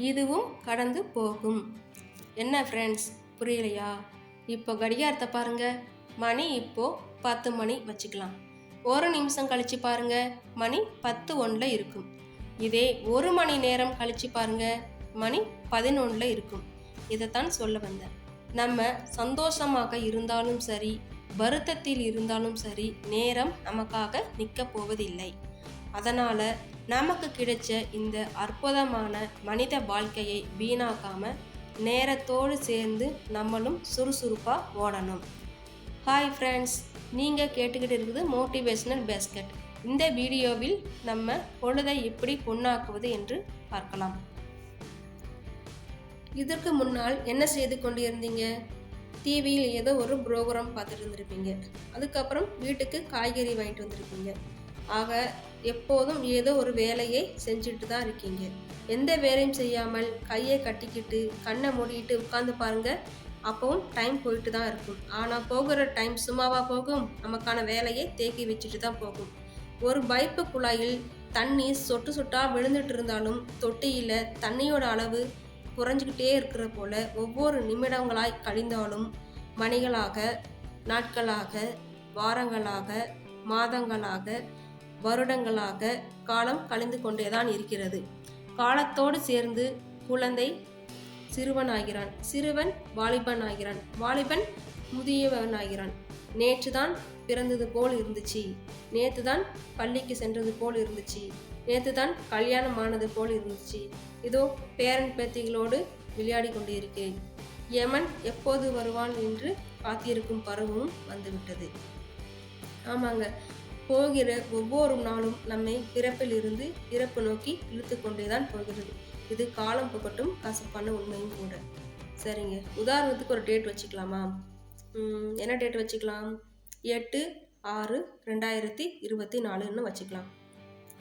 இதுவும் கடந்து போகும். என்ன ஃப்ரெண்ட்ஸ், புரியலையா? இப்போ கடிகாரத்தை பாருங்க. மணி இப்போ 10 மணி வச்சுக்கலாம். ஒரு நிமிஷம் கழிச்சு பாருங்க, மணி 10:01 இருக்கும். இதே 1 மணி நேரம் கழிச்சு பாருங்க, மணி 11 இருக்கும். இதைத்தான் சொல்ல வந்தேன். நம்ம சந்தோஷமாக இருந்தாலும் சரி, வருத்தத்தில் இருந்தாலும் சரி, நேரம் நமக்காக நிற்க போவதில்லை. அதனால நமக்கு கிடைச்ச இந்த அற்புதமான மனித வாழ்க்கையை வீணாக்காம நேரத்தோடு சேர்ந்து நம்மளும் சுறுசுறுப்பாக ஓடணும். ஹாய் ஃப்ரெண்ட்ஸ், நீங்கள் கேட்டுக்கிட்டு இருக்குது மோட்டிவேஷனல் பேஸ்கெட். இந்த வீடியோவில் நம்ம பொழுதை எப்படி பொன்னாக்குவது என்று பார்க்கலாம். இதற்கு முன்னால் என்ன செய்து கொண்டிருந்தீங்க? டிவியில் ஏதோ ஒரு ப்ரோக்ராம் பார்த்துட்டு இருந்திருப்பீங்க. அதுக்கப்புறம் வீட்டுக்கு காய்கறி வாங்கிட்டு வந்திருப்பீங்க. ஆக எப்போதும் ஏதோ ஒரு வேலையை செஞ்சுட்டு தான் இருக்கீங்க. எந்த வேலையும் செய்யாமல் கையை கட்டிக்கிட்டு கண்ணை மூடிக்கிட்டு உட்காந்து பாருங்க, அப்பவும் டைம் போயிட்டு தான் இருக்கும். ஆனால் போகிற டைம் சும்மாவா போகும்? நமக்கான வேலையை தேக்கி வச்சுட்டு தான் போகும். ஒரு பைப்பு குழாயில் தண்ணி சொட்டு சொட்டாக விழுந்துட்டு இருந்தாலும் தொட்டியில் தண்ணியோட அளவு குறைஞ்சிக்கிட்டே இருக்கிற போல ஒவ்வொரு நிமிடங்களாய் கழிந்தாலும் மணிகளாக, நாட்களாக, வாரங்களாக, மாதங்களாக, வருடங்களாக காலம் கழிந்து கொண்டேதான் இருக்கிறது. காலத்தோடு சேர்ந்து குழந்தை சிறுவனாகிறான், சிறுவன் வாலிபன் ஆகிறான், வாலிபன் முதியவன் ஆகிறான். நேற்று தான் பிறந்தது போல் இருந்துச்சு, நேற்று தான் பள்ளிக்கு சென்றது போல் இருந்துச்சு, நேற்று தான் கல்யாணம் ஆனது போல் இருந்துச்சு. இதோ பேரன் பேத்திகளோடு விளையாடி கொண்டிருக்கேன். யமன் எப்போது வருவான் என்று காத்திருக்கும் பருவமும் வந்துவிட்டது. ஆமாங்க, போகிற ஒவ்வொரு நாளும் நம்மை பிறப்பில் இருந்து இறப்பு நோக்கி இழுத்து கொண்டேதான் போகிறது. இது காலம் போகட்டும் கசப்பான உண்மையும் கூட. சரிங்க, உதாரணத்துக்கு ஒரு டேட் வச்சுக்கலாமா? என்ன டேட் வச்சுக்கலாம்? 8/6/2024 வச்சுக்கலாம்.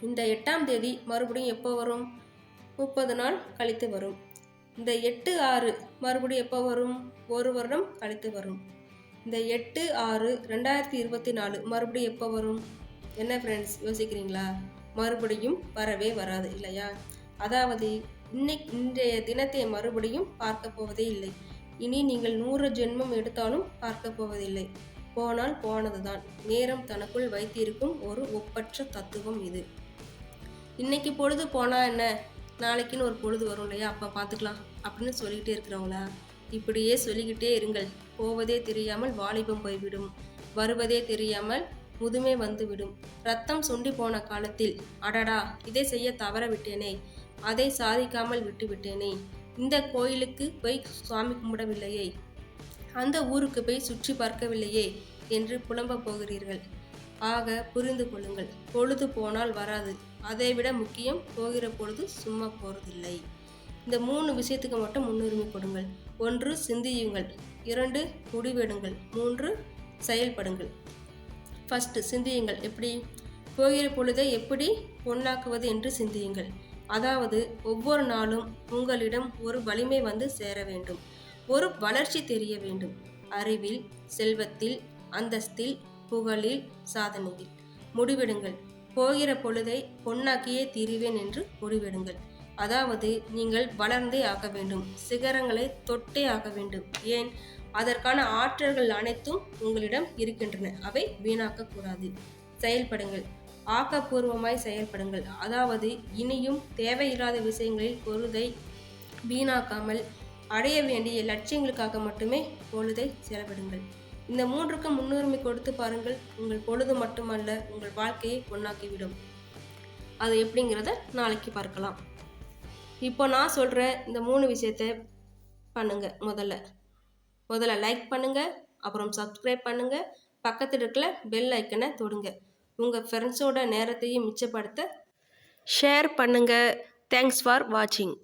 இந்த 8ஆம் தேதி மறுபடியும் எப்போ வரும்? 30 நாள் கழித்து வரும். இந்த 8/6 மறுபடியும் எப்போ வரும்? 1 வருடம் கழித்து வரும். இந்த 8/6/2024 மறுபடியும் எப்போ வரும்? என்ன ஃப்ரெண்ட்ஸ், யோசிக்கிறீங்களா? மறுபடியும் வரவே வராது இல்லையா? அதாவது இன்றைய தினத்தை மறுபடியும் பார்க்க போவதே இல்லை. இனி நீங்கள் 100 ஜென்மம் எடுத்தாலும் பார்க்க போவதில்லை. போனால் போனதுதான். நேரம் தனக்குள் வைத்திருக்கும் ஒரு ஒப்பற்ற தத்துவம் இது. இன்னைக்கு பொழுது போனா என்ன, நாளைக்குன்னு ஒரு பொழுது வரும் இல்லையா, அப்போ பார்த்துக்கலாம் அப்படின்னு சொல்லிக்கிட்டே இருக்கிறவங்களா? இப்படியே சொல்லிக்கிட்டே இருங்கள். போவதே தெரியாமல் வாலிபம் போய்விடும், வருவதே தெரியாமல் முதுமை வந்துவிடும். ரத்தம் சுண்டி போன காலத்தில் அடடா, இதை செய்ய தவற விட்டேனே, அதை சாதிக்காமல் விட்டு விட்டேனே, இந்த கோயிலுக்கு போய் சுவாமி கும்பிடவில்லையே, அந்த ஊருக்கு போய் சுற்றி பார்க்கவில்லையே என்று புலம்ப போகிறீர்கள். ஆக புரிந்து கொள்ளுங்கள், பொழுது போனால் வராது. அதைவிட முக்கியம், போகிற பொழுது சும்மா போறதில்லை. இந்த 3 விஷயத்துக்கு மட்டும் முன்னுரிமை கொடுங்கள். 1 சிந்தியுங்கள், 2 முடிவெடுங்கள், 3 செயல்படுங்கள். ஃபர்ஸ்ட் சிந்தியுங்கள். எப்படி? போகிற பொழுதை எப்படி பொன்னாக்குவது என்று சிந்தியுங்கள். அதாவது ஒவ்வொரு நாளும் உங்களிடம் ஒரு வலிமை வந்து சேர வேண்டும், ஒரு வளர்ச்சி தெரிய வேண்டும். அறிவில், செல்வத்தில், அந்தஸ்தில், புகழில், சாதனையில். முடிவெடுங்கள். போகிற பொழுதை பொன்னாக்கியே தீருவேன் என்று முடிவெடுங்கள். அதாவது நீங்கள் வளர்ந்தே ஆக வேண்டும், சிகரங்களை தொட்டே ஆக வேண்டும். ஏன்? அதற்கான ஆற்றல்கள் அனைத்தும் உங்களிடம் இருக்கின்றன. அவை வீணாக்கக்கூடாது. செயல்படுங்கள். ஆக்கப்பூர்வமாய் செயல்படுங்கள். அதாவது இனியும் தேவையில்லாத விஷயங்களில் பொழுதை வீணாக்காமல் அடைய வேண்டிய லட்சியங்களுக்காக மட்டுமே பொழுதை செலவிடுங்கள். இந்த 3க்கும் முன்னுரிமை கொடுத்து பாருங்கள். உங்கள் பொழுது மட்டுமல்ல, உங்கள் வாழ்க்கையை பொன்னாக்கிவிடும். அது எப்படிங்கிறத நாளைக்கு பார்க்கலாம். இப்போ நான் சொல்கிற இந்த 3 விஷயத்தை பண்ணுங்க. முதல்ல லைக் பண்ணுங்க, அப்புறம் சப்ஸ்கிரைப் பண்ணுங்க, பக்கத்தில் இருக்கிற பெல் ஐக்கனை தொடுங்க. உங்கள் ஃப்ரெண்ட்ஸோட நேரத்தையும் மிச்சப்படுத்த ஷேர் பண்ணுங்க. தேங்க்ஸ் ஃபார் வாட்சிங்.